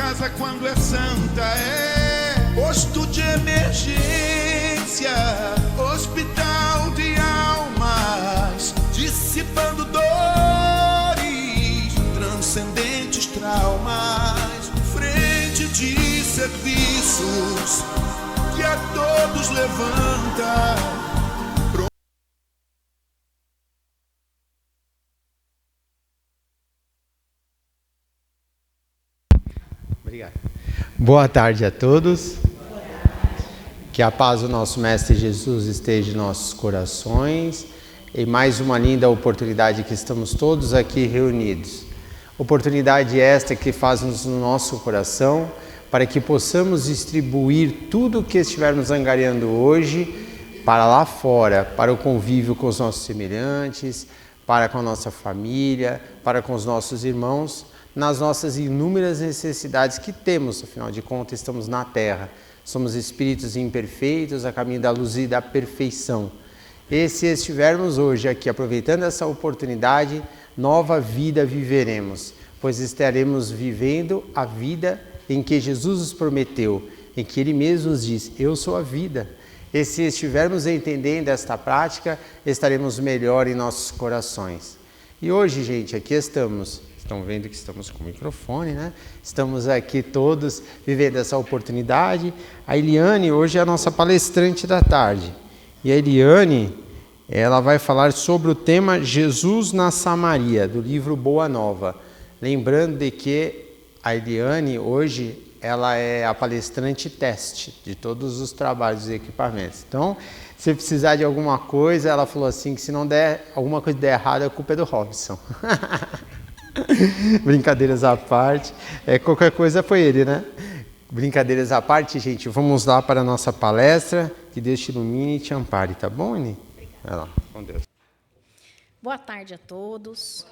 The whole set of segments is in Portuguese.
casa quando é santa é posto de emergência, hospital de almas, dissipando dores, transcendentes traumas, frente de serviços que a todos levanta. Obrigado. Boa tarde a todos. Que a paz do nosso Mestre Jesus esteja em nossos corações. E mais uma linda oportunidade que estamos todos aqui reunidos. Oportunidade esta que faz-nos no nosso coração para que possamos distribuir tudo o que estivermos angariando hoje para lá fora, para o convívio com os nossos semelhantes, para com a nossa família, para com os nossos irmãos, nas nossas inúmeras necessidades que temos, afinal de contas, estamos na Terra. Somos espíritos imperfeitos a caminho da luz e da perfeição. E se estivermos hoje aqui aproveitando essa oportunidade, nova vida viveremos, pois estaremos vivendo a vida em que Jesus nos prometeu, em que Ele mesmo nos diz, eu sou a vida. E se estivermos entendendo esta prática, estaremos melhor em nossos corações. E hoje, gente, aqui estamos. Estão vendo que estamos com o microfone, né? Estamos aqui todos vivendo essa oportunidade. A Eliane hoje é a nossa palestrante da tarde. E a Eliane, ela vai falar sobre o tema Jesus na Samaria, do livro Boa Nova. Lembrando de que a Eliane hoje, ela é a palestrante teste de todos os trabalhos e equipamentos. Então, se precisar de alguma coisa, ela falou assim, que se não der alguma coisa der errado, a culpa é do Robson. Brincadeiras à parte, qualquer coisa foi ele, né? Brincadeiras à parte, gente, vamos lá para a nossa palestra, que Deus te ilumine e te ampare, tá bom, Anny? Vai lá, com Deus. Boa tarde a todos.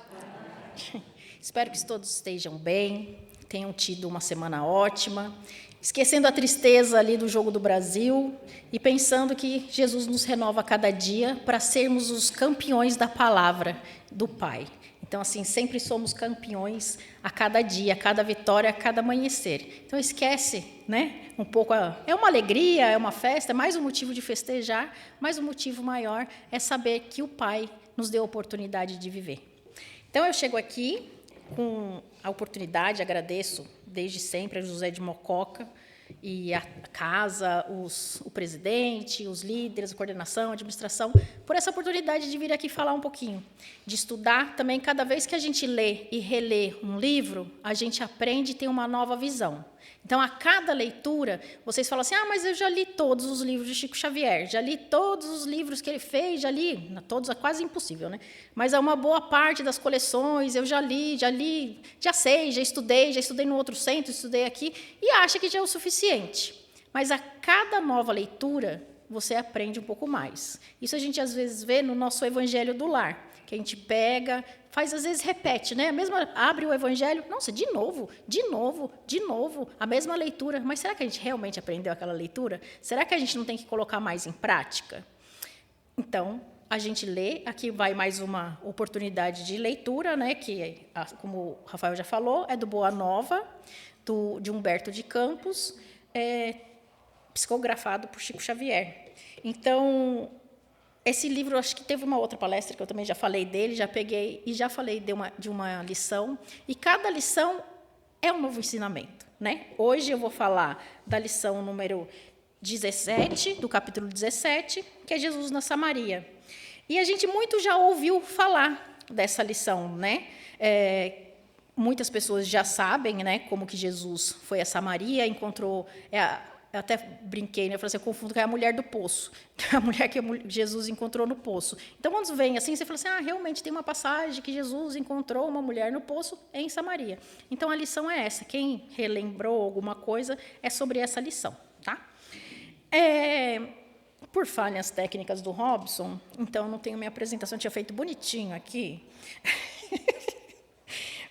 Espero que todos estejam bem, tenham tido uma semana ótima, esquecendo a tristeza ali do jogo do Brasil e pensando que Jesus nos renova a cada dia para sermos os campeões da palavra do Pai. Então, assim, sempre somos campeões a cada dia, a cada vitória, a cada amanhecer. Então, esquece, né? Um pouco, é uma alegria, é uma festa, é mais um motivo de festejar, mas um motivo maior é saber que o Pai nos deu a oportunidade de viver. Então, eu chego aqui com a oportunidade, agradeço desde sempre a José de Mococa, e a casa, o presidente, os líderes, a coordenação, a administração, por essa oportunidade de vir aqui falar um pouquinho, de estudar também. Cada vez que a gente lê e relê um livro, a gente aprende e tem uma nova visão. Então, a cada leitura, vocês falam assim, mas eu já li todos os livros de Chico Xavier, já li todos os livros que ele fez, já li, todos é quase impossível, né? Mas é uma boa parte das coleções, eu já li, já sei, já estudei no outro centro, estudei aqui, e acha que já é o suficiente. Mas a cada nova leitura, você aprende um pouco mais. Isso a gente, às vezes, vê no nosso Evangelho do Lar, que a gente pega, faz, às vezes, repete, né? A mesma, abre o Evangelho, nossa, de novo, a mesma leitura. Mas será que a gente realmente aprendeu aquela leitura? Será que a gente não tem que colocar mais em prática? Então, a gente lê, aqui vai mais uma oportunidade de leitura, né? Que, como o Rafael já falou, é do Boa Nova, de Humberto de Campos, psicografado por Chico Xavier. Então, esse livro, acho que teve uma outra palestra que eu também já falei dele, já peguei e já falei de uma lição, e cada lição é um novo ensinamento, né? Hoje eu vou falar da lição número 17, do capítulo 17, que é Jesus na Samaria. E a gente muito já ouviu falar dessa lição, né? Muitas pessoas já sabem, né, como que Jesus foi a Samaria, encontrou... Eu até brinquei, né? Eu falei assim, eu confundo com a mulher do poço, a mulher que Jesus encontrou no poço. Então, quando vem assim, você fala assim, realmente tem uma passagem que Jesus encontrou uma mulher no poço em Samaria. Então, a lição é essa. Quem relembrou alguma coisa é sobre essa lição, tá? Por falhas técnicas do Robson, então, eu não tenho minha apresentação, eu tinha feito bonitinho aqui.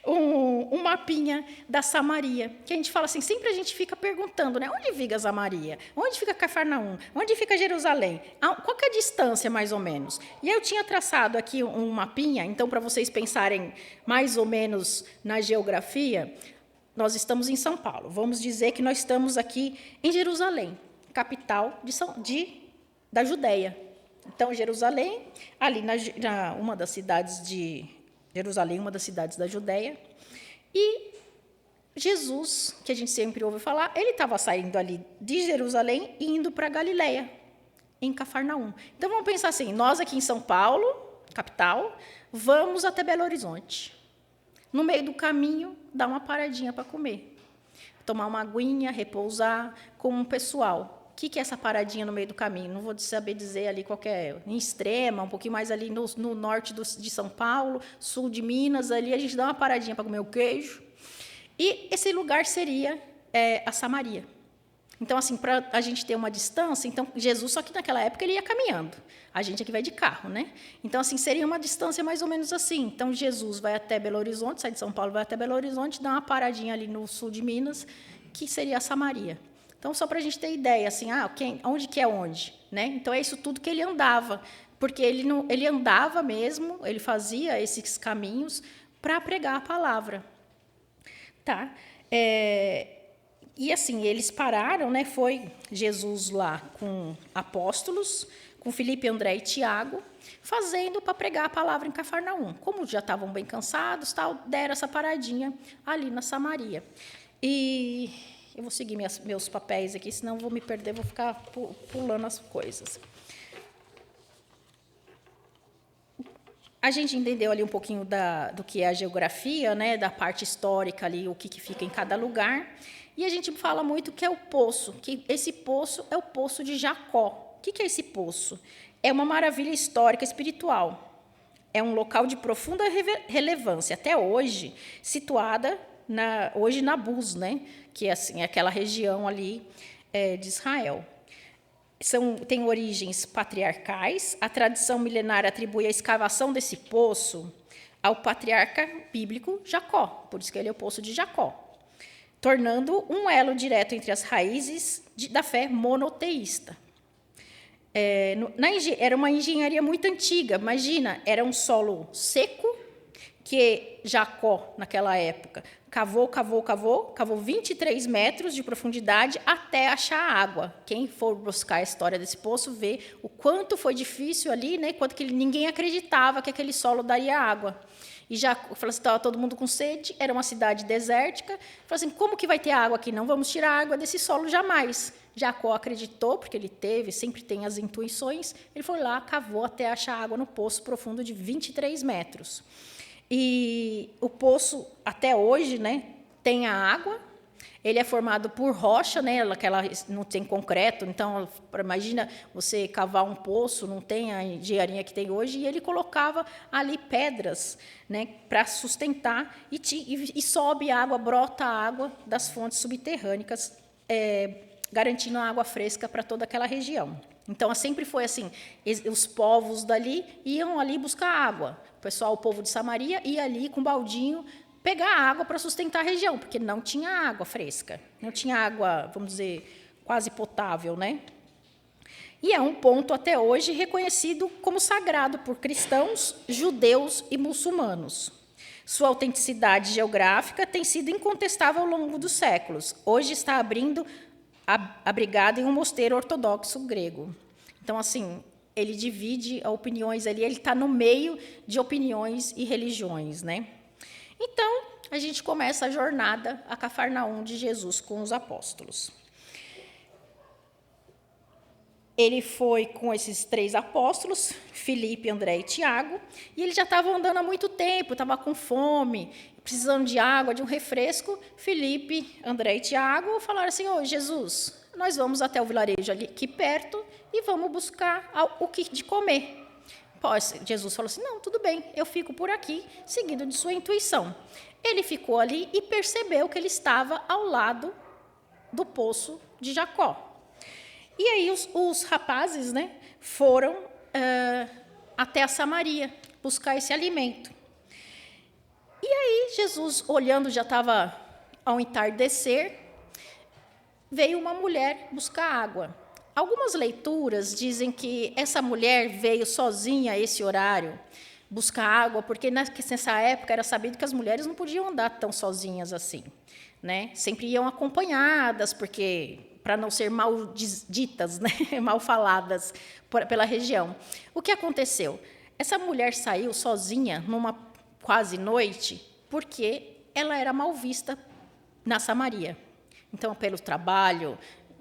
Um mapinha da Samaria, que a gente fala assim, sempre a gente fica perguntando, né? Onde fica Samaria? Onde fica Cafarnaum? Onde fica Jerusalém? Qual que é a distância, mais ou menos? E eu tinha traçado aqui um mapinha, então, para vocês pensarem mais ou menos na geografia, nós estamos em São Paulo. Vamos dizer que nós estamos aqui em Jerusalém, capital da Judéia. Então, Jerusalém, ali uma das cidades de Jerusalém, uma das cidades da Judéia. E Jesus, que a gente sempre ouve falar, ele estava saindo ali de Jerusalém e indo para Galiléia, em Cafarnaum. Então, vamos pensar assim, nós aqui em São Paulo, capital, vamos até Belo Horizonte. No meio do caminho, dá uma paradinha para comer. Tomar uma aguinha, repousar com um pessoal. O que é essa paradinha no meio do caminho? Não vou saber dizer ali qual que é, em Extrema, um pouquinho mais ali no norte de São Paulo, sul de Minas, ali a gente dá uma paradinha para comer o queijo. E esse lugar seria a Samaria. Então, assim, para a gente ter uma distância, então Jesus, só que naquela época ele ia caminhando. A gente aqui vai de carro, né? Então, assim, seria uma distância mais ou menos assim. Então, Jesus vai até Belo Horizonte, sai de São Paulo, vai até Belo Horizonte, dá uma paradinha ali no sul de Minas, que seria a Samaria. Então, só para a gente ter ideia, assim, onde que é onde? Né? Então, é isso tudo que ele andava, porque ele andava mesmo, ele fazia esses caminhos para pregar a palavra. Tá? E, assim, eles pararam, né? Foi Jesus lá com apóstolos, com Filipe, André e Tiago, fazendo para pregar a palavra em Cafarnaum. Como já estavam bem cansados, tal, deram essa paradinha ali na Samaria. E eu vou seguir meus papéis aqui, senão vou me perder, vou ficar pulando as coisas. A gente entendeu ali um pouquinho do que é a geografia, né, da parte histórica ali, o que fica em cada lugar. E a gente fala muito que é o poço, que esse poço é o poço de Jacó. O que é esse poço? É uma maravilha histórica espiritual. É um local de profunda relevância, até hoje, situada hoje na Nabus, né, que assim, é aquela região ali de Israel. Tem origens patriarcais. A tradição milenária atribui a escavação desse poço ao patriarca bíblico Jacó, por isso que ele é o poço de Jacó, tornando um elo direto entre as raízes da fé monoteísta. Era uma engenharia muito antiga, imagina, era um solo seco, que Jacó, naquela época, cavou 23 metros de profundidade até achar água. Quem for buscar a história desse poço vê o quanto foi difícil ali, né? Quanto que ninguém acreditava que aquele solo daria água. E já falou assim, estava todo mundo com sede, era uma cidade desértica. Falou assim, como que vai ter água aqui? Não vamos tirar água desse solo jamais. Jacó acreditou, porque ele sempre tem as intuições. Ele foi lá, cavou até achar água no poço profundo de 23 metros. E o poço, até hoje, né, tem a água, ele é formado por rocha, né, não tem concreto, então, imagina você cavar um poço, não tem a engenharia que tem hoje, e ele colocava ali pedras, né, para sustentar, e sobe água, brota água das fontes subterrâneas, garantindo a água fresca para toda aquela região. Então, sempre foi assim, os povos dali iam ali buscar água. O povo de Samaria ia ali com um baldinho pegar água para sustentar a região, porque não tinha água fresca, não tinha água, vamos dizer, quase potável, né? E é um ponto até hoje reconhecido como sagrado por cristãos, judeus e muçulmanos. Sua autenticidade geográfica tem sido incontestável ao longo dos séculos. Hoje está abrigado em um mosteiro ortodoxo grego. Então, assim, ele divide opiniões ali, ele está no meio de opiniões e religiões, né? Então, a gente começa a jornada a Cafarnaum de Jesus com os apóstolos. Ele foi com esses 3 apóstolos, Filipe, André e Tiago, e eles já estavam andando há muito tempo, estavam com fome, precisando de água, de um refresco. Filipe, André e Tiago falaram assim, Jesus, nós vamos até o vilarejo aqui perto e vamos buscar o que de comer. Jesus falou assim, não, tudo bem, eu fico por aqui, seguindo de sua intuição. Ele ficou ali e percebeu que ele estava ao lado do poço de Jacó. E aí os rapazes, né, foram até a Samaria buscar esse alimento. E aí Jesus, olhando, já estava ao entardecer, veio uma mulher buscar água. Algumas leituras dizem que essa mulher veio sozinha a esse horário buscar água, porque nessa época era sabido que as mulheres não podiam andar tão sozinhas assim. né? Sempre iam acompanhadas, porque para não ser malditas, né? Mal faladas pela região. O que aconteceu? Essa mulher saiu sozinha numa quase noite porque ela era mal vista na Samaria. Então, pelo trabalho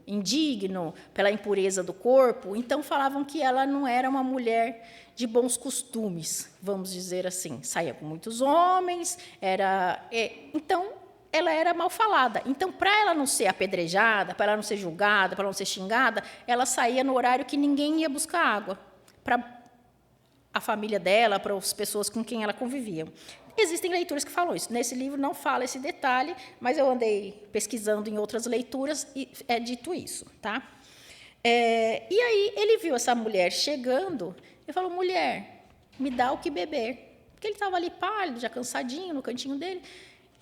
indigno, pela impureza do corpo, então falavam que ela não era uma mulher de bons costumes, vamos dizer assim. Saía com muitos homens, então ela era mal falada. Então, para ela não ser apedrejada, para ela não ser julgada, para ela não ser xingada, ela saía no horário que ninguém ia buscar água para a família dela, para as pessoas com quem ela convivia. Existem leituras que falam isso. Nesse livro não fala esse detalhe, mas eu andei pesquisando em outras leituras e é dito isso. Tá? E aí ele viu essa mulher chegando e falou, mulher, me dá o que beber. Porque ele estava ali pálido, já cansadinho, no cantinho dele.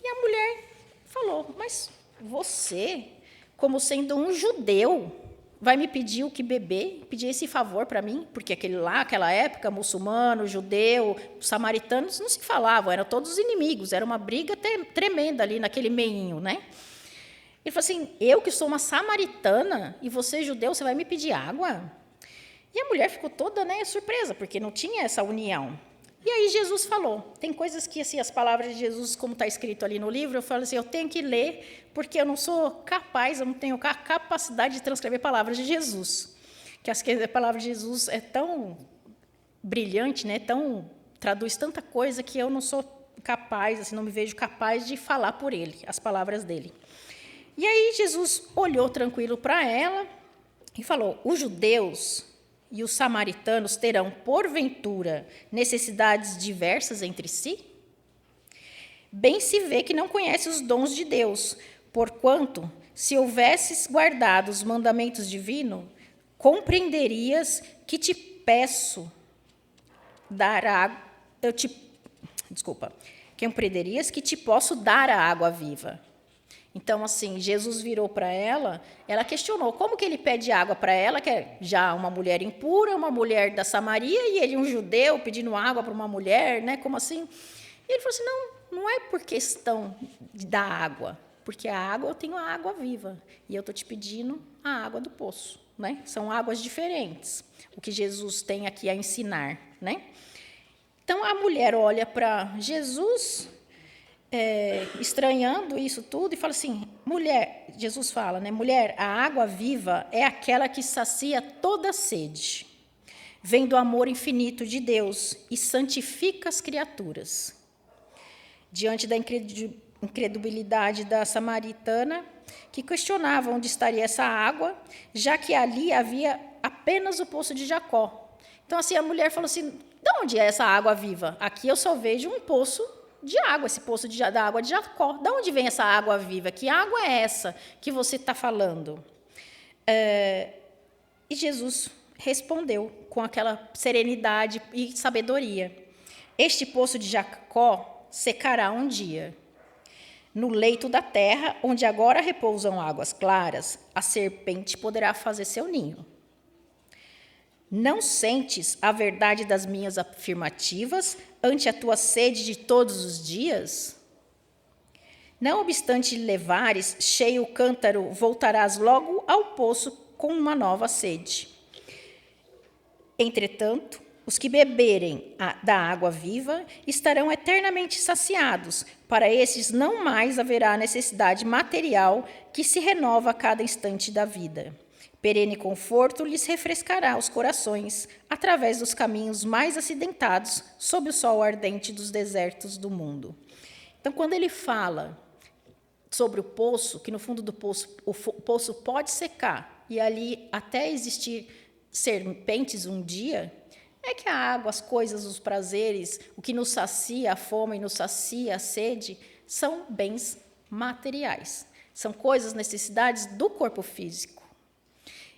E a mulher falou, mas você, como sendo um judeu, vai me pedir o que beber, pedir esse favor para mim? Porque aquela época, muçulmano, judeu, samaritanos, não se falavam, eram todos inimigos, era uma briga tremenda ali naquele meinho, né? Ele falou assim, eu que sou uma samaritana, e você, judeu, você vai me pedir água? E a mulher ficou toda, né, surpresa, porque não tinha essa união. E aí Jesus falou, tem coisas que, assim, as palavras de Jesus, como está escrito ali no livro, eu falo assim, eu tenho que ler, porque eu não sou capaz, eu não tenho a capacidade de transcrever palavras de Jesus. Que a palavra de Jesus é tão brilhante, né, traduz tanta coisa, que eu não sou capaz, assim, não me vejo capaz de falar por ele, as palavras dele. E aí Jesus olhou tranquilo para ela e falou, os judeus e os samaritanos terão, porventura, necessidades diversas entre si? Bem se vê que não conhece os dons de Deus, porquanto, se houvesses guardado os mandamentos divinos, compreenderias que te peço dar água, compreenderías que te posso dar a água viva. Então, assim, Jesus virou para ela, ela questionou, como que ele pede água para ela, que é já uma mulher impura, uma mulher da Samaria, e ele, um judeu, pedindo água para uma mulher, né? Como assim? E ele falou assim, não é por questão da água, porque a água, eu tenho a água viva, e eu estou te pedindo a água do poço, né? São águas diferentes, o que Jesus tem aqui a ensinar, né? Então, a mulher olha para Jesus, estranhando isso tudo, e fala assim, mulher, Jesus fala, né, mulher, a água viva é aquela que sacia toda sede, vem do amor infinito de Deus e santifica as criaturas. Diante da incredulidade da samaritana, que questionava onde estaria essa água, já que ali havia apenas o poço de Jacó. Então, assim, a mulher falou assim, de onde é essa água viva? Aqui eu só vejo um poço de água, esse poço da água de Jacó. De onde vem essa água viva? Que água é essa que você está falando? E Jesus respondeu com aquela serenidade e sabedoria. Este poço de Jacó secará um dia. No leito da terra, onde agora repousam águas claras, a serpente poderá fazer seu ninho. Não sentes a verdade das minhas afirmativas ante a tua sede de todos os dias? Não obstante levares cheio o cântaro, voltarás logo ao poço com uma nova sede. Entretanto, os que beberem da água viva estarão eternamente saciados. Para esses não mais haverá necessidade material que se renova a cada instante da vida. Perene conforto lhes refrescará os corações através dos caminhos mais acidentados sob o sol ardente dos desertos do mundo. Então, quando ele fala sobre o poço, que no fundo do poço, o poço pode secar e ali até existir serpentes um dia, é que a água, as coisas, os prazeres, o que nos sacia a fome e nos sacia a sede, são bens materiais. São coisas, necessidades do corpo físico.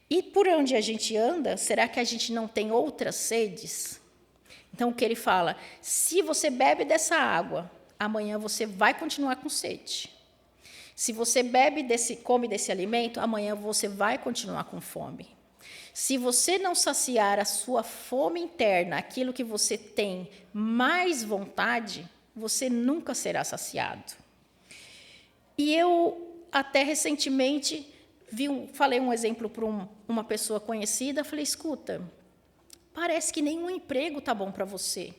E por onde a gente anda, será que a gente não tem outras sedes? Então, o que ele fala? Se você bebe dessa água, amanhã você vai continuar com sede. Se você come desse alimento, amanhã você vai continuar com fome. Se você não saciar a sua fome interna, aquilo que você tem mais vontade, você nunca será saciado. E eu, até recentemente, falei um exemplo para uma pessoa conhecida, falei, escuta, parece que nenhum emprego está bom para você.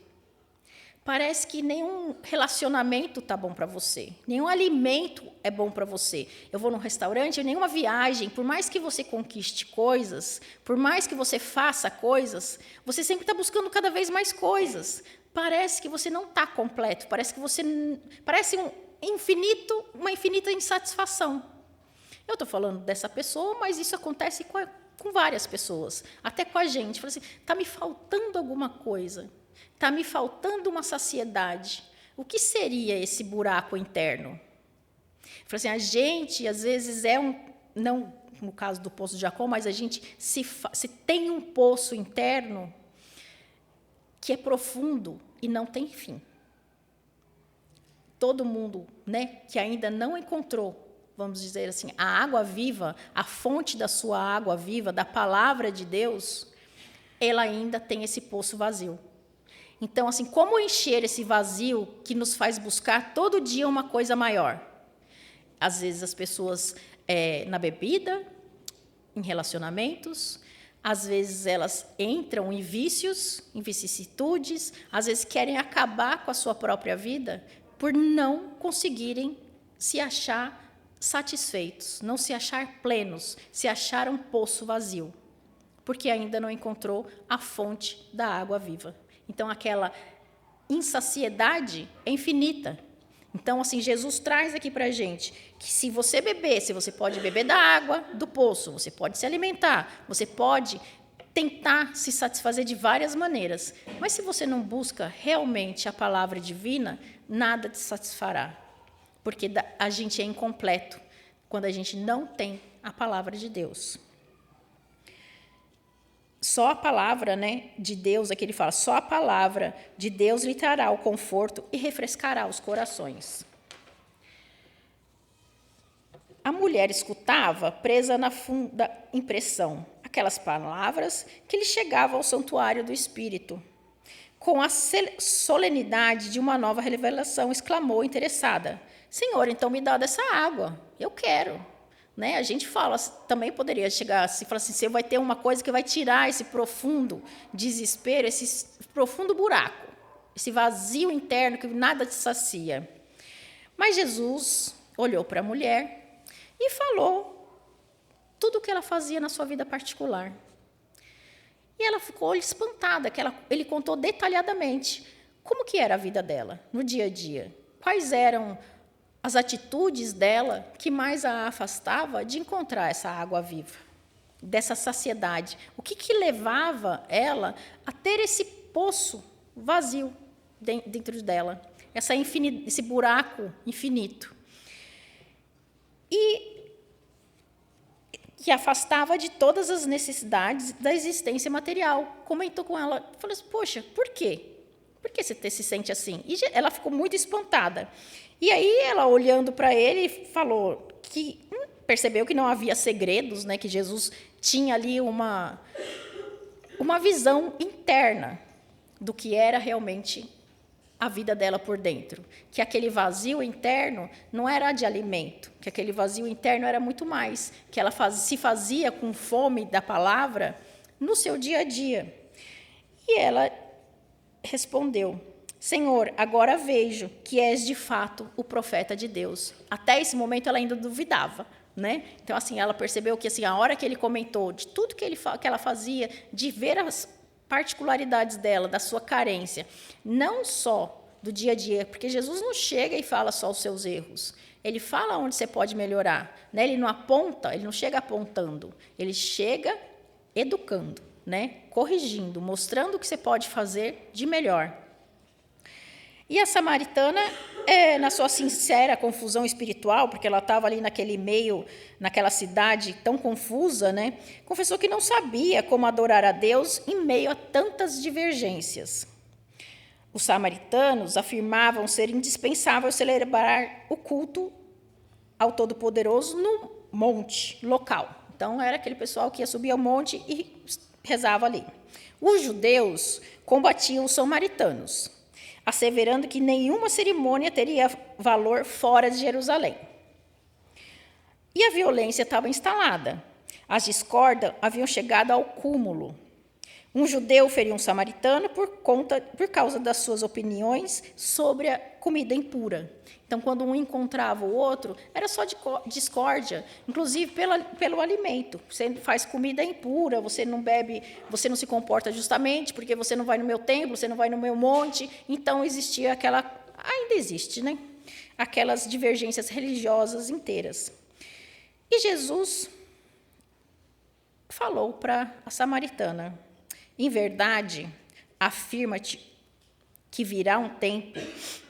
Parece que nenhum relacionamento está bom para você. Nenhum alimento é bom para você. Eu vou num restaurante, nenhuma viagem, por mais que você conquiste coisas, por mais que você faça coisas, você sempre está buscando cada vez mais coisas. Parece que você não está completo, parece uma infinita insatisfação. Eu estou falando dessa pessoa, mas isso acontece com várias pessoas, até com a gente. Fala assim, está me faltando alguma coisa. Está me faltando uma saciedade. O que seria esse buraco interno? Fala assim, a gente, às vezes, não no caso do poço de Jacó, mas a gente se tem um poço interno que é profundo e não tem fim. Todo mundo, né, que ainda não encontrou, vamos dizer assim, a água viva, a fonte da sua água viva, da palavra de Deus, ela ainda tem esse poço vazio. Então, assim, como encher esse vazio que nos faz buscar todo dia uma coisa maior? Às vezes as pessoas na bebida, em relacionamentos, às vezes elas entram em vícios, em vicissitudes, às vezes querem acabar com a sua própria vida por não conseguirem se achar satisfeitos, não se achar plenos, se achar um poço vazio, porque ainda não encontrou a fonte da água viva. Então, aquela insaciedade é infinita. Então, assim, Jesus traz aqui para a gente que se você pode beber da água do poço, você pode se alimentar, você pode tentar se satisfazer de várias maneiras. Mas se você não busca realmente a palavra divina, nada te satisfará. Porque a gente é incompleto quando a gente não tem a palavra de Deus. Só a palavra, né, de Deus, aqui ele fala, só a palavra de Deus lhe trará o conforto e refrescará os corações. A mulher escutava, presa na funda impressão, aquelas palavras que lhe chegavam ao santuário do Espírito. Com a solenidade de uma nova revelação, exclamou interessada, Senhor, então me dá dessa água, eu quero. Né? A gente fala, também poderia chegar assim, falar assim, você vai ter uma coisa que vai tirar esse profundo desespero, esse profundo buraco, esse vazio interno que nada te sacia. Mas Jesus olhou para a mulher e falou tudo o que ela fazia na sua vida particular. E ela ficou espantada, que ele contou detalhadamente como que era a vida dela no dia a dia, quais eram as atitudes dela que mais a afastava de encontrar essa água viva, dessa saciedade. O que levava ela a ter esse poço vazio dentro dela, esse buraco infinito. E que afastava de todas as necessidades da existência material. Comentou com ela, falou assim, poxa, por quê? Por que você se sente assim? E ela ficou muito espantada. E aí, ela olhando para ele, falou que percebeu que não havia segredos, né, que Jesus tinha ali uma visão interna do que era realmente a vida dela por dentro. Que aquele vazio interno não era de alimento, que aquele vazio interno era muito mais, que ela se fazia com fome da palavra no seu dia a dia. E ela respondeu, Senhor, agora vejo que és de fato o profeta de Deus. Até esse momento ela ainda duvidava, né? Então, assim, ela percebeu que assim, a hora que ele comentou de tudo que ela fazia, de ver as particularidades dela, da sua carência, não só do dia a dia, porque Jesus não chega e fala só os seus erros. Ele fala onde você pode melhorar, né? Ele não aponta, ele não chega apontando, ele chega educando, né? Corrigindo, mostrando o que você pode fazer de melhor. E a samaritana, na sua sincera confusão espiritual, porque ela estava ali naquele meio, naquela cidade tão confusa, né, confessou que não sabia como adorar a Deus em meio a tantas divergências. Os samaritanos afirmavam ser indispensável celebrar o culto ao Todo-Poderoso no monte local. Então, era aquele pessoal que ia subir ao monte e rezava ali. Os judeus combatiam os samaritanos, asseverando que nenhuma cerimônia teria valor fora de Jerusalém. E a violência estava instalada. As discórdias haviam chegado ao cúmulo. Um judeu feriu um samaritano por causa das suas opiniões sobre a comida impura. Então, quando um encontrava o outro, era só discórdia, inclusive pelo alimento. Você faz comida impura, você não bebe, você não se comporta justamente, porque você não vai no meu templo, você não vai no meu monte. Então, existia ainda existe, né? Aquelas divergências religiosas inteiras. E Jesus falou para a samaritana: em verdade, afirma-te que virá um tempo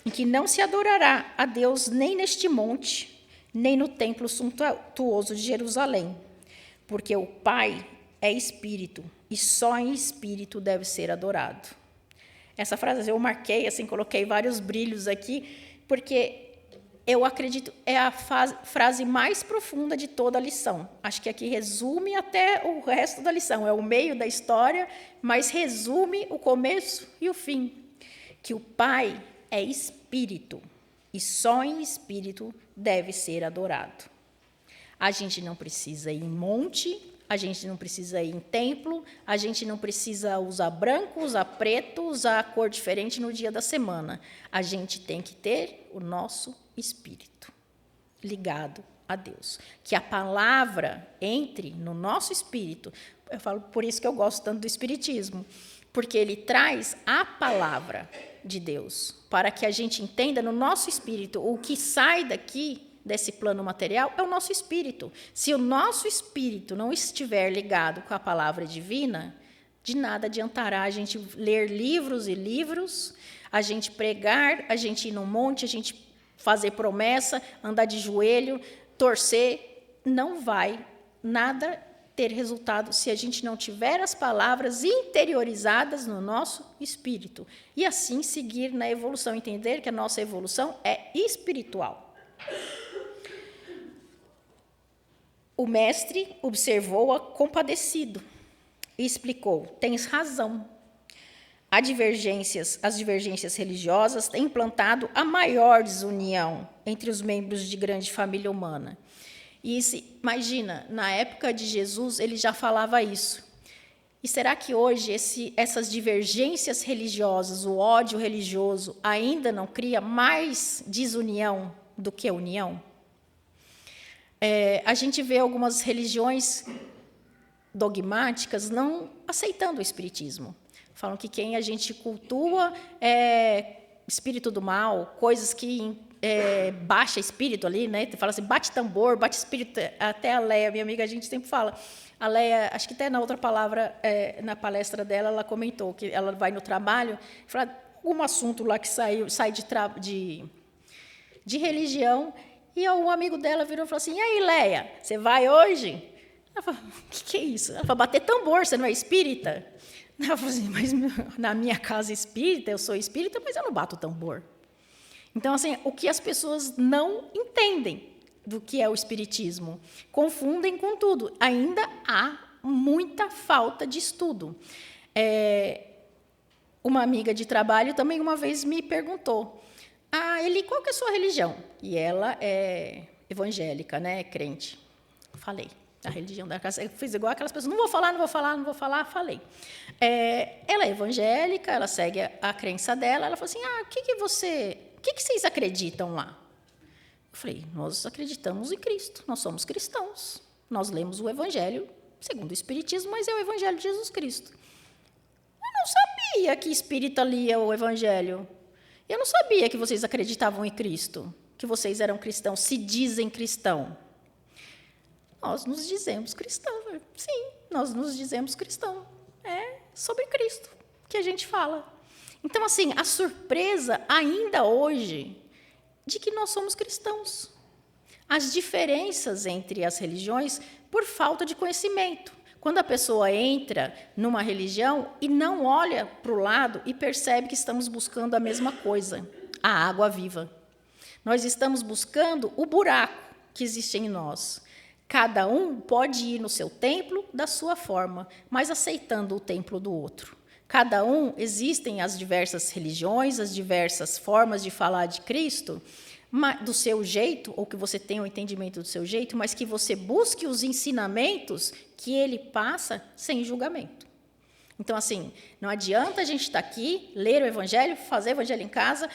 em que não se adorará a Deus nem neste monte, nem no templo suntuoso de Jerusalém, porque o Pai é espírito e só em espírito deve ser adorado. Essa frase eu marquei, assim, coloquei vários brilhos aqui, porque eu acredito é a frase mais profunda de toda a lição. Acho que aqui resume até o resto da lição. É o meio da história, mas resume o começo e o fim. Que o Pai é espírito e só em espírito deve ser adorado. A gente não precisa ir em monte, a gente não precisa ir em templo, a gente não precisa usar branco, usar preto, usar cor diferente no dia da semana. A gente tem que ter o nosso espírito ligado a Deus. Que a palavra entre no nosso espírito. Eu falo por isso que eu gosto tanto do espiritismo, porque ele traz a palavra de Deus, para que a gente entenda no nosso espírito. O que sai daqui, desse plano material, é o nosso espírito. Se o nosso espírito não estiver ligado com a palavra divina, de nada adiantará a gente ler livros e livros, a gente pregar, a gente ir num monte, a gente fazer promessa, andar de joelho, torcer. Não vai nada ter resultado se a gente não tiver as palavras interiorizadas no nosso espírito. E assim seguir na evolução, entender que a nossa evolução é espiritual. O mestre observou-a compadecido e explicou: tens razão. As divergências religiosas têm implantado a maior desunião entre os membros de grande família humana. E imagina, na época de Jesus, ele já falava isso. E será que hoje essas divergências religiosas, o ódio religioso, ainda não cria mais desunião do que união? A gente vê algumas religiões dogmáticas não aceitando o espiritismo. Falam que quem a gente cultua é espírito do mal, coisas que baixa espírito ali, né? Fala assim, bate tambor, bate espírito. Até a Leia, minha amiga, a gente sempre fala. A Leia, acho que até na outra palavra, na palestra dela, ela comentou que ela vai no trabalho, fala algum assunto lá que sai de religião, e um amigo dela virou e falou assim: e aí, Leia, você vai hoje? Ela falou: o que é isso? Ela falou: bater tambor, você não é espírita? Ela falou assim: mas na minha casa espírita, eu sou espírita, mas eu não bato tambor. Então, assim, o que as pessoas não entendem do que é o espiritismo, confundem com tudo. Ainda há muita falta de estudo. Uma amiga de trabalho também uma vez me perguntou: Eli, qual que é a sua religião? E ela é evangélica, né, crente. Falei. A religião da casa, eu fiz igual aquelas pessoas: não vou falar, falei. Ela é evangélica, ela segue a crença dela. Ela falou assim: o que vocês acreditam lá? Eu falei: nós acreditamos em Cristo, nós somos cristãos, nós lemos o Evangelho segundo o Espiritismo, mas é o Evangelho de Jesus Cristo. Eu não sabia que espírita lia o Evangelho. Eu não sabia que vocês acreditavam em Cristo, que vocês eram cristãos, se dizem cristão. Nós nos dizemos cristãos. Sim, nós nos dizemos cristão. É sobre Cristo que a gente fala. Então, assim, a surpresa ainda hoje de que nós somos cristãos. As diferenças entre as religiões por falta de conhecimento. Quando a pessoa entra numa religião e não olha para o lado e percebe que estamos buscando a mesma coisa, a água viva. Nós estamos buscando o buraco que existe em nós. Cada um pode ir no seu templo da sua forma, mas aceitando o templo do outro. Cada um, existem as diversas religiões, as diversas formas de falar de Cristo, do seu jeito, ou que você tenha o entendimento do seu jeito, mas que você busque os ensinamentos que ele passa sem julgamento. Então, assim, não adianta a gente estar aqui, ler o Evangelho, fazer o Evangelho em casa,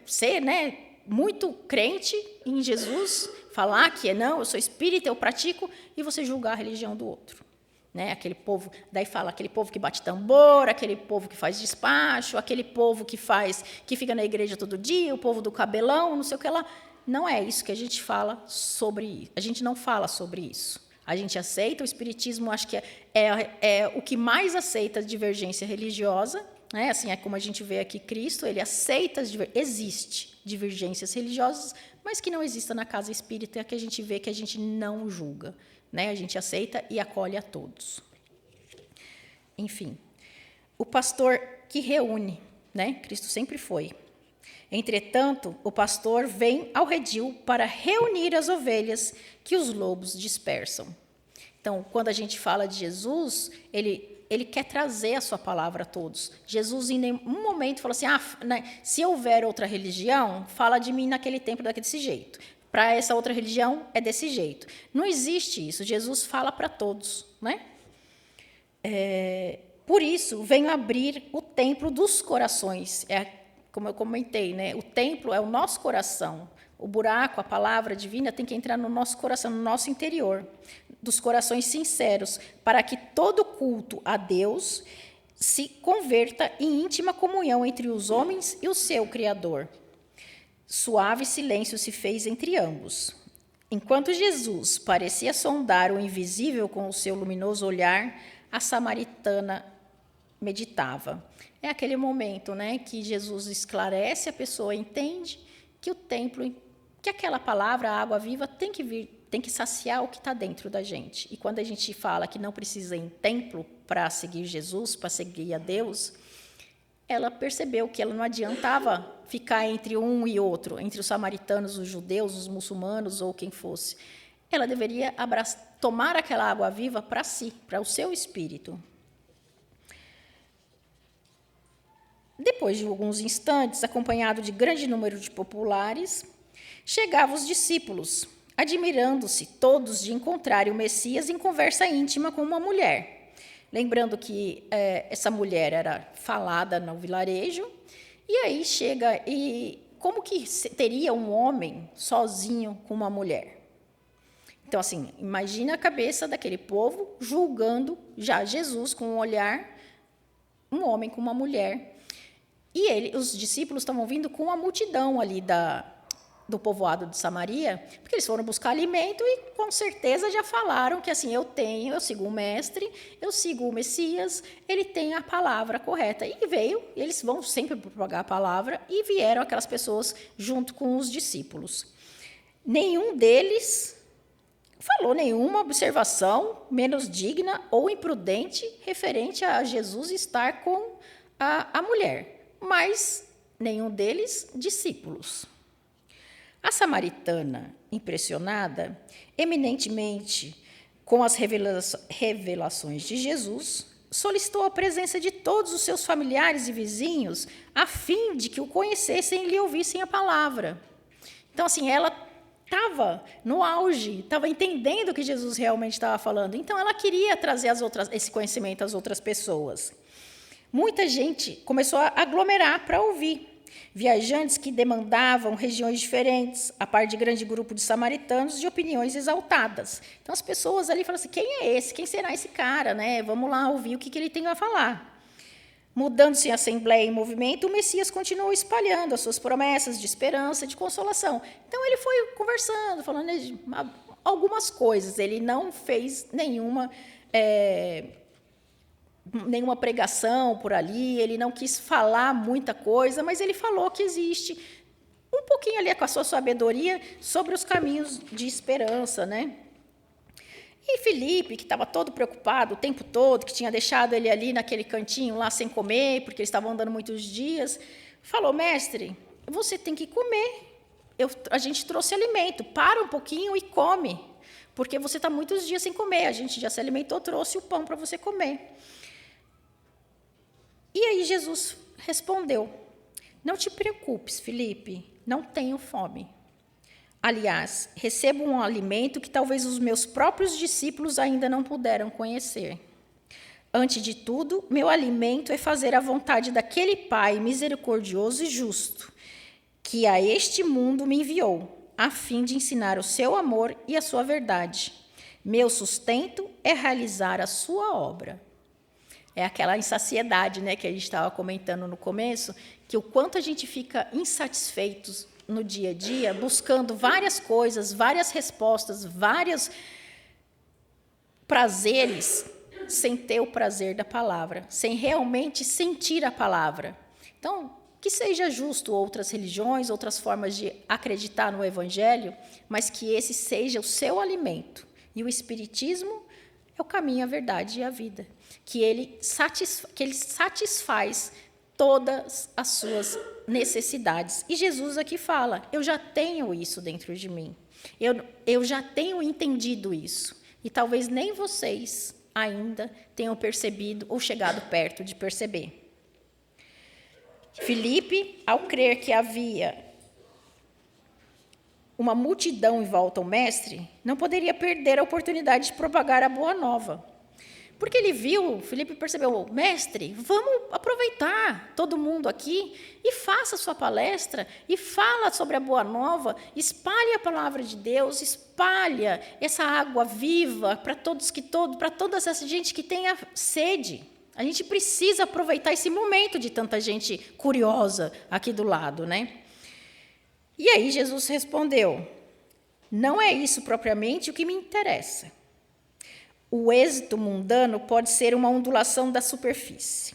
ser, né, muito crente em Jesus, falar que não, eu sou espírita, eu pratico, e você julgar a religião do outro. Né? Aquele povo, daí fala, aquele povo que bate tambor, aquele povo que faz despacho, aquele povo que fica na igreja todo dia, o povo do cabelão, não sei o que lá. Não é isso que a gente fala sobre, a gente não fala sobre isso. A gente aceita o espiritismo, acho que é o que mais aceita a divergência religiosa, né? Assim, é como a gente vê aqui Cristo, ele aceita, existe divergências religiosas, mas que não exista na casa espírita, que a gente vê que a gente não julga, né? A gente aceita e acolhe a todos. Enfim, o pastor que reúne, né? Cristo sempre foi. Entretanto, o pastor vem ao redil para reunir as ovelhas que os lobos dispersam. Então, quando a gente fala de Jesus, ele quer trazer a sua palavra a todos. Jesus, em nenhum momento, falou assim, se houver outra religião, fala de mim naquele tempo desse jeito. Para essa outra religião, é desse jeito. Não existe isso. Jesus fala para todos. Né? Por isso, venho abrir o templo dos corações. Como eu comentei, né? O templo é o nosso coração. O buraco, a palavra divina, tem que entrar no nosso coração, no nosso interior, dos corações sinceros, para que todo culto a Deus se converta em íntima comunhão entre os homens e o seu Criador. Suave silêncio se fez entre ambos. Enquanto Jesus parecia sondar o invisível com o seu luminoso olhar, a samaritana meditava. É aquele momento, né, que Jesus esclarece, a pessoa entende que o templo, que aquela palavra, a água viva, tem que saciar o que está dentro da gente. E quando a gente fala que não precisa ir em templo para seguir Jesus, para seguir a Deus, ela percebeu que ela não adiantava ficar entre um e outro, entre os samaritanos, os judeus, os muçulmanos ou quem fosse. Ela deveria tomar aquela água viva para si, para o seu espírito. Depois de alguns instantes, acompanhado de grande número de populares, chegavam os discípulos, admirando-se todos de encontrarem o Messias em conversa íntima com uma mulher. Lembrando que essa mulher era falada no vilarejo, e aí chega, e como que teria um homem sozinho com uma mulher? Então, assim, imagina a cabeça daquele povo julgando já Jesus com um olhar, um homem com uma mulher. E os discípulos estavam vindo com a multidão ali do povoado de Samaria, porque eles foram buscar alimento e, com certeza, já falaram que, assim, eu sigo o mestre, eu sigo o Messias, ele tem a palavra correta. E eles vão sempre propagar a palavra, e vieram aquelas pessoas junto com os discípulos. Nenhum deles falou nenhuma observação menos digna ou imprudente referente a Jesus estar com a mulher, mas nenhum deles discípulos. A samaritana, impressionada eminentemente com as revelações de Jesus, solicitou a presença de todos os seus familiares e vizinhos a fim de que o conhecessem e lhe ouvissem a palavra. Então, assim, ela estava no auge, estava entendendo o que Jesus realmente estava falando. Então, ela queria trazer esse conhecimento às outras pessoas. Muita gente começou a aglomerar para ouvir. Viajantes que demandavam regiões diferentes, a par de grande grupo de samaritanos de opiniões exaltadas. Então, as pessoas ali falaram assim, quem é esse? Quem será esse cara? Né? Vamos lá ouvir o que ele tem a falar. Mudando-se em assembleia e movimento, o Messias continuou espalhando as suas promessas de esperança e de consolação. Então, ele foi conversando, falando algumas coisas. Ele não fez nenhuma pregação por ali, ele não quis falar muita coisa, mas ele falou que existe um pouquinho ali com a sua sabedoria sobre os caminhos de esperança, né? E Filipe, que estava todo preocupado o tempo todo, que tinha deixado ele ali naquele cantinho lá sem comer, porque eles estavam andando muitos dias, falou, mestre, você tem que comer, a gente trouxe alimento, para um pouquinho e come, porque você está muitos dias sem comer, a gente já se alimentou, trouxe o pão para você comer. E aí Jesus respondeu, não te preocupes, Filipe, não tenho fome. Aliás, recebo um alimento que talvez os meus próprios discípulos ainda não puderam conhecer. Antes de tudo, meu alimento é fazer a vontade daquele Pai misericordioso e justo, que a este mundo me enviou, a fim de ensinar o seu amor e a sua verdade. Meu sustento é realizar a sua obra. É aquela insaciedade, né, que a gente estava comentando no começo, que o quanto a gente fica insatisfeitos no dia a dia, buscando várias coisas, várias respostas, vários prazeres, sem ter o prazer da palavra, sem realmente sentir a palavra. Então, que seja justo outras religiões, outras formas de acreditar no Evangelho, mas que esse seja o seu alimento. E o Espiritismo é o caminho, a verdade e a vida. Que ele satisfaz todas as suas necessidades. E Jesus aqui fala, eu já tenho isso dentro de mim. Eu já tenho entendido isso. E talvez nem vocês ainda tenham percebido ou chegado perto de perceber. Filipe, ao crer que havia uma multidão em volta ao mestre, não poderia perder a oportunidade de propagar a boa nova. Porque ele viu, Filipe percebeu, mestre, vamos aproveitar todo mundo aqui e faça a sua palestra e fala sobre a boa nova, espalhe a palavra de Deus, espalha essa água viva para toda essa gente que tenha sede. A gente precisa aproveitar esse momento de tanta gente curiosa aqui do lado, né? E aí Jesus respondeu, não é isso propriamente o que me interessa. O êxito mundano pode ser uma ondulação da superfície.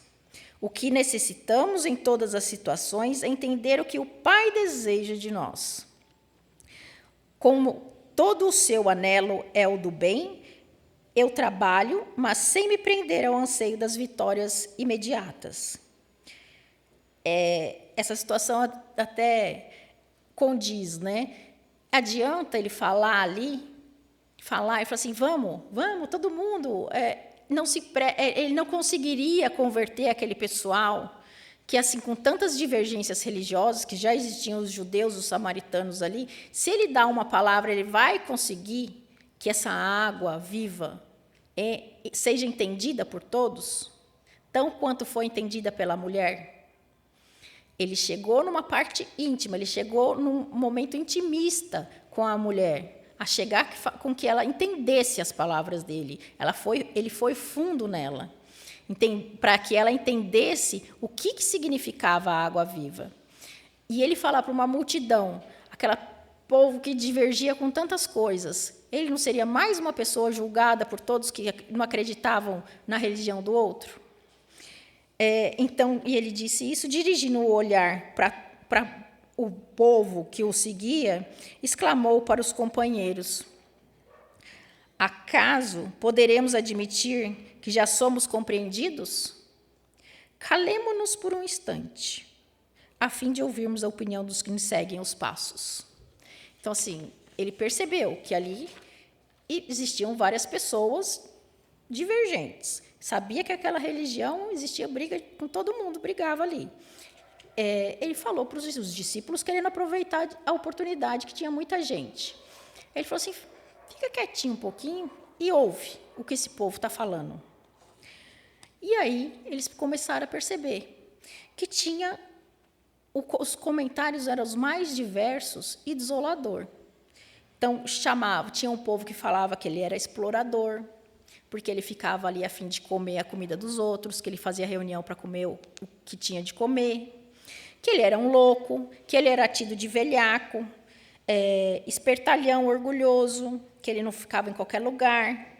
O que necessitamos em todas as situações é entender o que o Pai deseja de nós. Como todo o seu anelo é o do bem, eu trabalho, mas sem me prender ao anseio das vitórias imediatas. Essa situação até condiz, né? Adianta ele falar ali, e falar assim, vamos, todo mundo. Ele não conseguiria converter aquele pessoal que, assim, com tantas divergências religiosas, que já existiam os judeus, os samaritanos ali, se ele dá uma palavra, ele vai conseguir que essa água viva seja entendida por todos, tão quanto foi entendida pela mulher. Ele chegou numa parte íntima, ele chegou num momento intimista com a mulher, a chegar com que ela entendesse as palavras dele. Ele foi fundo nela, para que ela entendesse o que significava a água viva. E ele falar para uma multidão, aquele povo que divergia com tantas coisas, ele não seria mais uma pessoa julgada por todos que não acreditavam na religião do outro? E ele disse isso, dirigindo o olhar para o povo que o seguia, exclamou para os companheiros, acaso poderemos admitir que já somos compreendidos? Calemo-nos por um instante, a fim de ouvirmos a opinião dos que nos seguem os passos. Então, assim, ele percebeu que ali existiam várias pessoas divergentes. Sabia que aquela religião existia briga com todo mundo, brigava ali. Ele falou para os discípulos, querendo aproveitar a oportunidade, que tinha muita gente. Ele falou assim, fica quietinho um pouquinho e ouve o que esse povo está falando. E aí eles começaram a perceber que os comentários eram os mais diversos e desolador. Então, tinha um povo que falava que ele era explorador, porque ele ficava ali a fim de comer a comida dos outros, que ele fazia reunião para comer o que tinha de comer, que ele era um louco, que ele era tido de velhaco, espertalhão, orgulhoso, que ele não ficava em qualquer lugar,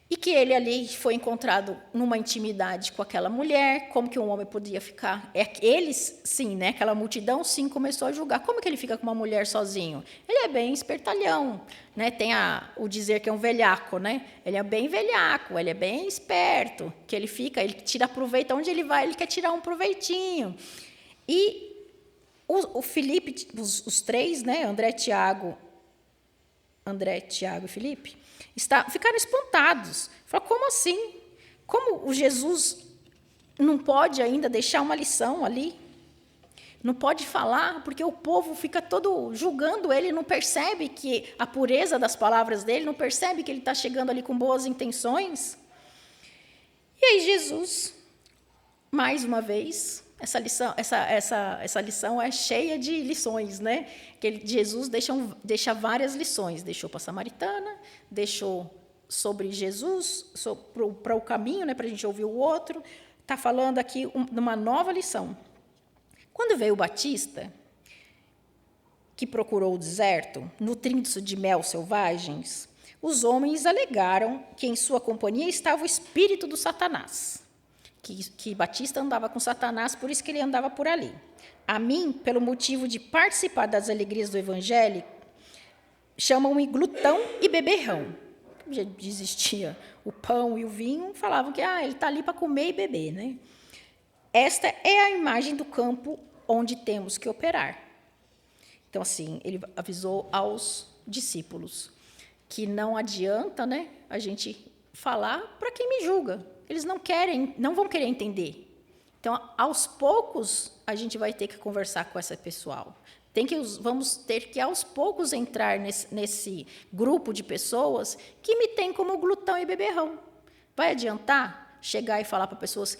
e que ele ali foi encontrado numa intimidade com aquela mulher, como que um homem podia ficar? Eles, sim, né? Aquela multidão, sim, começou a julgar. Como que ele fica com uma mulher sozinho? Ele é bem espertalhão, né? Tem o dizer que é um velhaco, né? Ele é bem velhaco, ele é bem esperto, que ele tira proveito, onde ele vai, ele quer tirar um proveitinho. E o Filipe, os três, né? André, Tiago e Filipe, ficaram espantados. Falaram, como assim? Como o Jesus não pode ainda deixar uma lição ali? Não pode falar, porque o povo fica todo julgando ele, não percebe que a pureza das palavras dele, não percebe que ele está chegando ali com boas intenções. E aí Jesus, mais uma vez, essa lição é cheia de lições, né? Jesus deixa várias lições. Deixou para a samaritana, deixou sobre Jesus, para o caminho, né, para a gente ouvir o outro. Está falando aqui uma nova lição. Quando veio o Batista, que procurou o deserto, nutrindo-se de mel selvagens, os homens alegaram que em sua companhia estava o espírito do Satanás, que Batista andava com Satanás, por isso que ele andava por ali. A mim, pelo motivo de participar das alegrias do Evangelho, chamam-me glutão e beberrão. Já existia o pão e o vinho, falavam que ele está ali para comer e beber, né? Esta é a imagem do campo onde temos que operar. Então, assim, ele avisou aos discípulos que não adianta, né, a gente falar para quem me julga. Eles não vão querer entender. Então, aos poucos, a gente vai ter que conversar com esse pessoal. Vamos ter que, aos poucos, entrar nesse grupo de pessoas que me tem como glutão e beberrão. Vai adiantar chegar e falar para pessoas...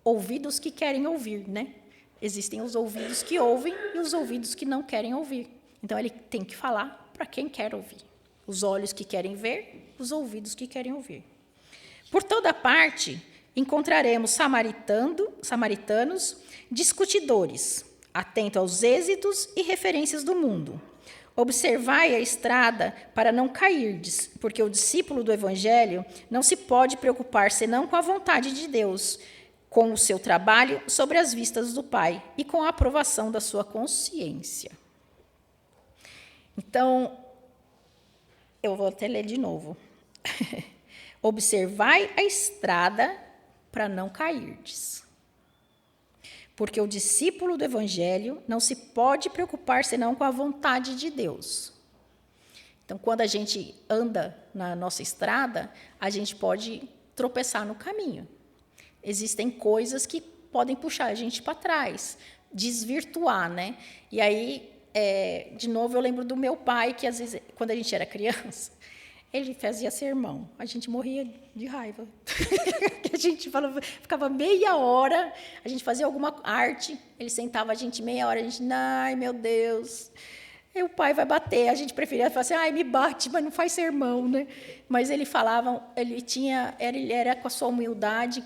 Ouvidos que querem ouvir, né? Existem os ouvidos que ouvem e os ouvidos que não querem ouvir. Então, ele tem que falar para quem quer ouvir. Os olhos que querem ver, os ouvidos que querem ouvir. Por toda parte, encontraremos samaritanos discutidores, atentos aos êxitos e referências do mundo. Observai a estrada para não cairdes, porque o discípulo do Evangelho não se pode preocupar senão com a vontade de Deus, com o seu trabalho sobre as vistas do Pai e com a aprovação da sua consciência. Então, eu vou até ler de novo. Observai a estrada para não cairdes. Porque o discípulo do Evangelho não se pode preocupar senão com a vontade de Deus. Então, quando a gente anda na nossa estrada, a gente pode tropeçar no caminho. Existem coisas que podem puxar a gente para trás, desvirtuar, né? E aí, de novo, eu lembro do meu pai, que às vezes, quando a gente era criança, ele fazia sermão. A gente morria de raiva. A gente ficava meia hora, a gente fazia alguma arte, ele sentava a gente meia hora, a gente, ai, meu Deus... E o pai vai bater, a gente preferia falar assim, me bate, mas não faz sermão, né? Mas ele falava, ele era com a sua humildade,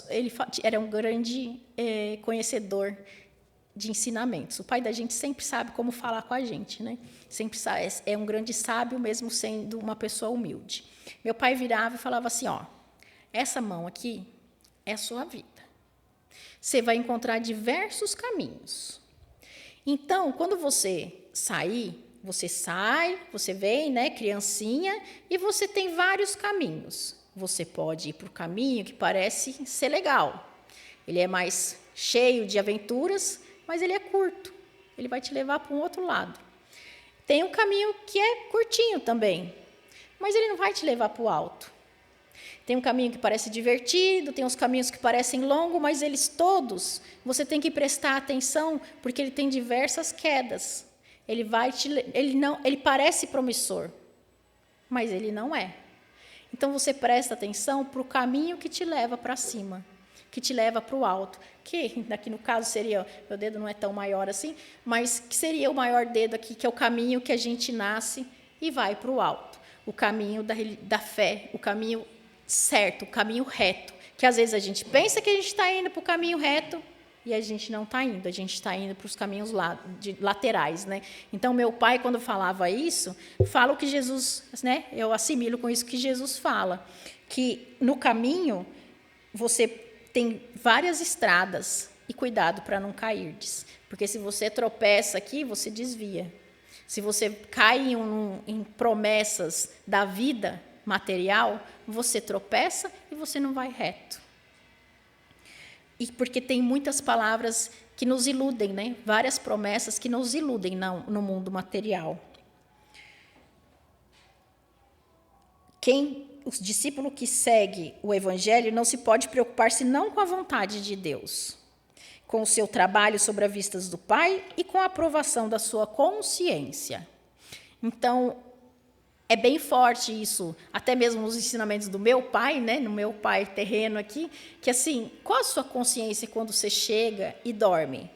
ele era um grande conhecedor de ensinamentos. O pai da gente sempre sabe como falar com a gente, né? Sempre sabe, é um grande sábio, mesmo sendo uma pessoa humilde. Meu pai virava e falava assim, essa mão aqui é a sua vida. Você vai encontrar diversos caminhos. Então, quando você sair, você sai, você vem, né, criancinha, e você tem vários caminhos. Você pode ir para o caminho que parece ser legal. Ele é mais cheio de aventuras, mas ele é curto. Ele vai te levar para um outro lado. Tem um caminho que é curtinho também, mas ele não vai te levar para o alto. Tem um caminho que parece divertido, tem uns caminhos que parecem longos, mas eles todos, você tem que prestar atenção, porque ele tem diversas quedas. Ele parece promissor, mas ele não é. Então, você presta atenção para o caminho que te leva para cima, que te leva para o alto, que aqui no caso seria, meu dedo não é tão maior assim, mas que seria o maior dedo aqui, que é o caminho que a gente nasce e vai para o alto. O caminho da fé, o caminho certo, o caminho reto, que às vezes a gente pensa que a gente está indo para o caminho reto e a gente não está indo, a gente está indo para os caminhos laterais, né? Então, meu pai, quando falava isso, fala o que Jesus, né? Eu assimilo com isso que Jesus fala, que no caminho você tem várias estradas e cuidado para não cairdes, porque se você tropeça aqui, você desvia. Se você cai em promessas da vida material, você tropeça e você não vai reto. E porque tem muitas palavras que nos iludem, né? Várias promessas que nos iludem no mundo material. O discípulo que segue o Evangelho não se pode preocupar senão com a vontade de Deus. com o seu trabalho sobre as vistas do Pai e com a aprovação da sua consciência. Então, é bem forte isso, até mesmo nos ensinamentos do meu pai, né, no meu pai terreno aqui, que assim, qual a sua consciência quando você chega e dorme?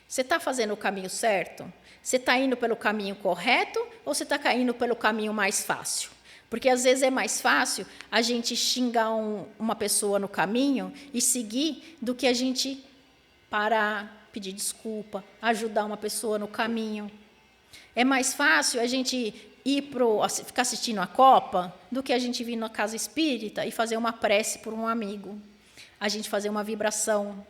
Você está fazendo o caminho certo? Você está indo pelo caminho correto ou você está indo pelo caminho mais fácil? Porque, às vezes, é mais fácil a gente xingar uma pessoa no caminho e seguir do que a gente parar, pedir desculpa, ajudar uma pessoa no caminho. É mais fácil a gente ficar assistindo a Copa do que a gente vir na casa espírita e fazer uma prece por um amigo. A gente fazer uma vibração.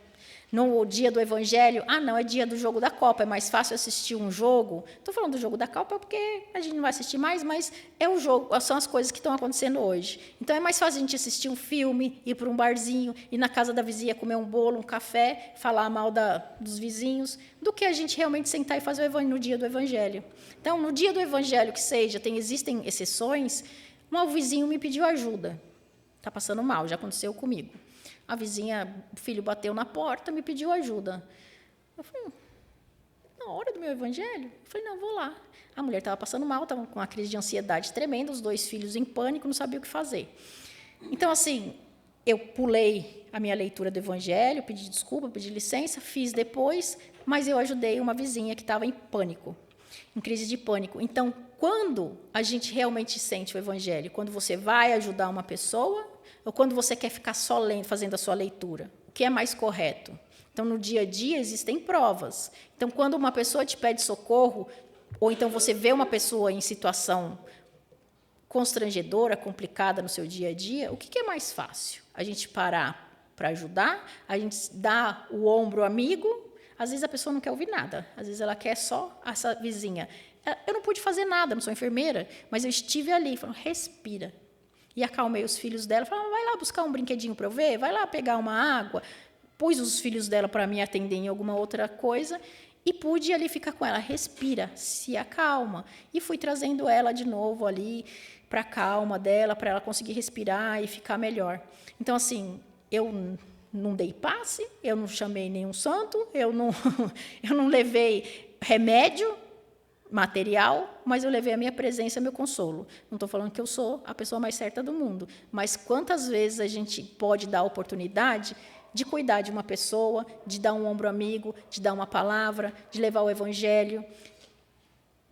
No dia do Evangelho, não, é dia do jogo da Copa, é mais fácil assistir um jogo. Estou falando do jogo da Copa porque a gente não vai assistir mais, mas é o jogo, são as coisas que estão acontecendo hoje. Então, é mais fácil a gente assistir um filme, ir para um barzinho, ir na casa da vizinha comer um bolo, um café, falar mal dos vizinhos, do que a gente realmente sentar e fazer no dia do Evangelho. Então, no dia do Evangelho que seja, existem exceções, um vizinho me pediu ajuda. Está passando mal, já aconteceu comigo. A vizinha, o filho bateu na porta, me pediu ajuda. Eu falei, na hora do meu Evangelho? Eu falei, não, vou lá. A mulher estava passando mal, estava com uma crise de ansiedade tremenda, os 2 filhos em pânico, não sabia o que fazer. Então, assim, eu pulei a minha leitura do Evangelho, pedi desculpa, pedi licença, fiz depois, mas eu ajudei uma vizinha que estava em pânico, em crise de pânico. Então, quando a gente realmente sente o Evangelho? Quando você vai ajudar uma pessoa ou quando você quer ficar só lendo, fazendo a sua leitura? O que é mais correto? Então, no dia a dia, existem provas. Então, quando uma pessoa te pede socorro, ou então você vê uma pessoa em situação constrangedora, complicada no seu dia a dia, o que é mais fácil? A gente parar para ajudar, a gente dá o ombro amigo, às vezes a pessoa não quer ouvir nada, às vezes ela quer só essa vizinha. Eu não pude fazer nada, não sou enfermeira, mas eu estive ali, falando, respira. E acalmei os filhos dela, falei, vai lá buscar um brinquedinho para eu ver, vai lá pegar uma água. Pus os filhos dela para me atender em alguma outra coisa e pude ali ficar com ela, respira, se acalma. E fui trazendo ela de novo ali para a calma dela, para ela conseguir respirar e ficar melhor. Então, assim, eu não dei passe, eu não chamei nenhum santo, eu não levei remédio material, mas eu levei a minha presença, meu consolo. Não estou falando que eu sou a pessoa mais certa do mundo, mas quantas vezes a gente pode dar a oportunidade de cuidar de uma pessoa, de dar um ombro amigo, de dar uma palavra, de levar o Evangelho.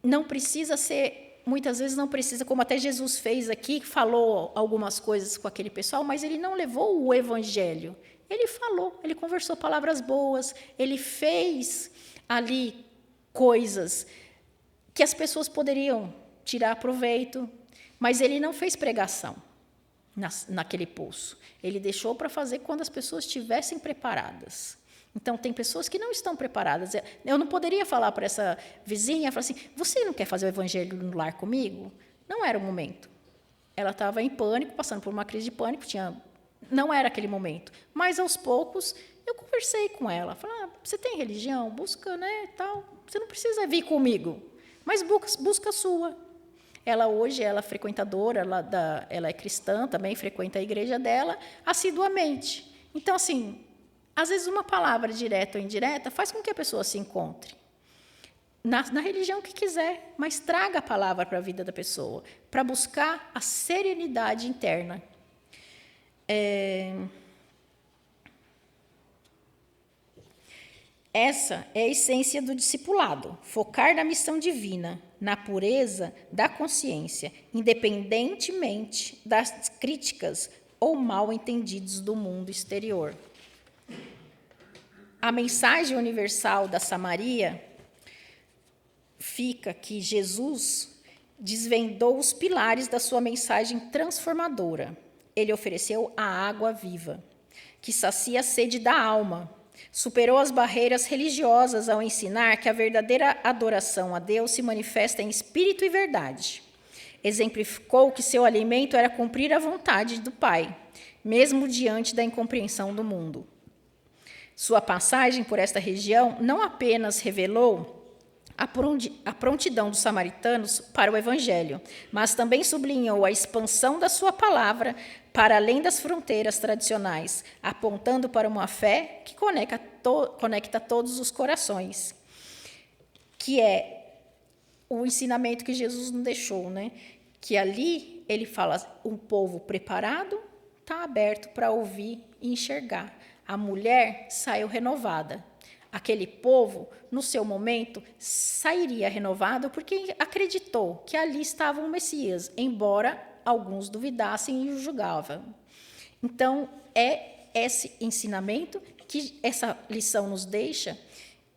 Não precisa ser, muitas vezes não precisa, como até Jesus fez aqui, falou algumas coisas com aquele pessoal, mas ele não levou o Evangelho. Ele falou, ele conversou palavras boas, ele fez ali coisas que as pessoas poderiam tirar proveito, mas ele não fez pregação naquele poço. Ele deixou para fazer quando as pessoas estivessem preparadas. Então, tem pessoas que não estão preparadas. Eu não poderia falar para essa vizinha, falar assim, você não quer fazer o Evangelho no lar comigo? Não era o momento. Ela estava em pânico, passando por uma crise de pânico, não era aquele momento. Mas, aos poucos, eu conversei com ela. Falei, você tem religião? Busca, né, tal. Você não precisa vir comigo, mas busca a sua. Ela hoje, ela é frequentadora, ela é cristã, também frequenta a igreja dela assiduamente. Então, assim, às vezes uma palavra direta ou indireta faz com que a pessoa se encontre. Na religião que quiser, mas traga a palavra para a vida da pessoa, para buscar a serenidade interna. Essa é a essência do discipulado, focar na missão divina, na pureza da consciência, independentemente das críticas ou mal-entendidos do mundo exterior. A mensagem universal da Samaria fica que Jesus desvendou os pilares da sua mensagem transformadora. Ele ofereceu a água viva, que sacia a sede da alma. Superou as barreiras religiosas ao ensinar que a verdadeira adoração a Deus se manifesta em espírito e verdade. Exemplificou que seu alimento era cumprir a vontade do Pai, mesmo diante da incompreensão do mundo. Sua passagem por esta região não apenas revelou a prontidão dos samaritanos para o Evangelho, mas também sublinhou a expansão da sua palavra para além das fronteiras tradicionais, apontando para uma fé que conecta todos os corações, que é o ensinamento que Jesus nos deixou, né? Que ali ele fala, um povo preparado está aberto para ouvir e enxergar. A mulher saiu renovada. Aquele povo, no seu momento, sairia renovado porque acreditou que ali estava o Messias, embora alguns duvidassem e o julgavam. Então, é esse ensinamento que essa lição nos deixa,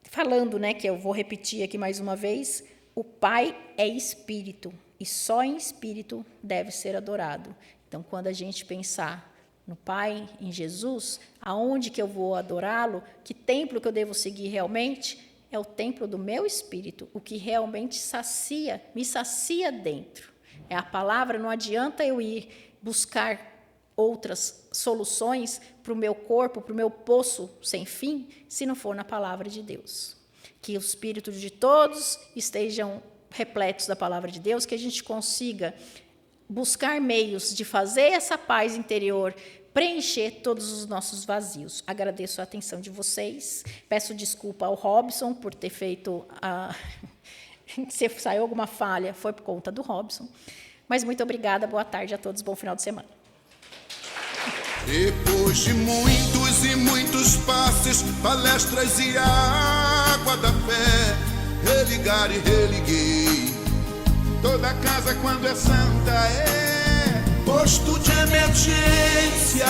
falando, né, que eu vou repetir aqui mais uma vez, o Pai é Espírito, e só em Espírito deve ser adorado. Então, quando a gente pensar no Pai, em Jesus, aonde que eu vou adorá-lo, que templo que eu devo seguir realmente, é o templo do meu espírito, o que realmente me sacia dentro. É a palavra, não adianta eu ir buscar outras soluções para o meu corpo, para o meu poço sem fim, se não for na palavra de Deus. Que o espírito de todos estejam repletos da palavra de Deus, que a gente consiga buscar meios de fazer essa paz interior, preencher todos os nossos vazios. Agradeço a atenção de vocês. Peço desculpa ao Robson por ter feito se saiu alguma falha, foi por conta do Robson. Mas muito obrigada, boa tarde a todos, bom final de semana. Depois de muitos e muitos passes, palestras e água da fé, religar e religuei. Toda casa quando é santa é posto de emergência,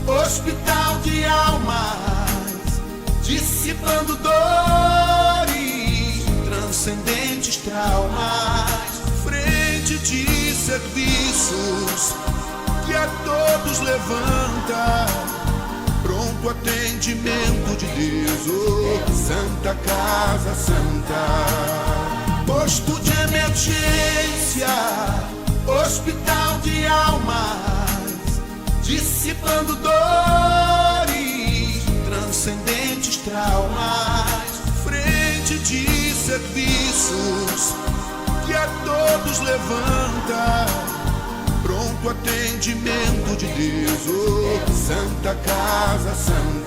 hospital de almas, dissipando dores, transcendentes traumas, frente de serviços que a todos levanta, pronto atendimento de Deus, oh, Santa Casa Santa. Posto de emergência, hospital de almas, dissipando dores, transcendentes traumas, frente de serviços que a todos levanta, pronto atendimento de Deus, oh, Santa Casa Santa.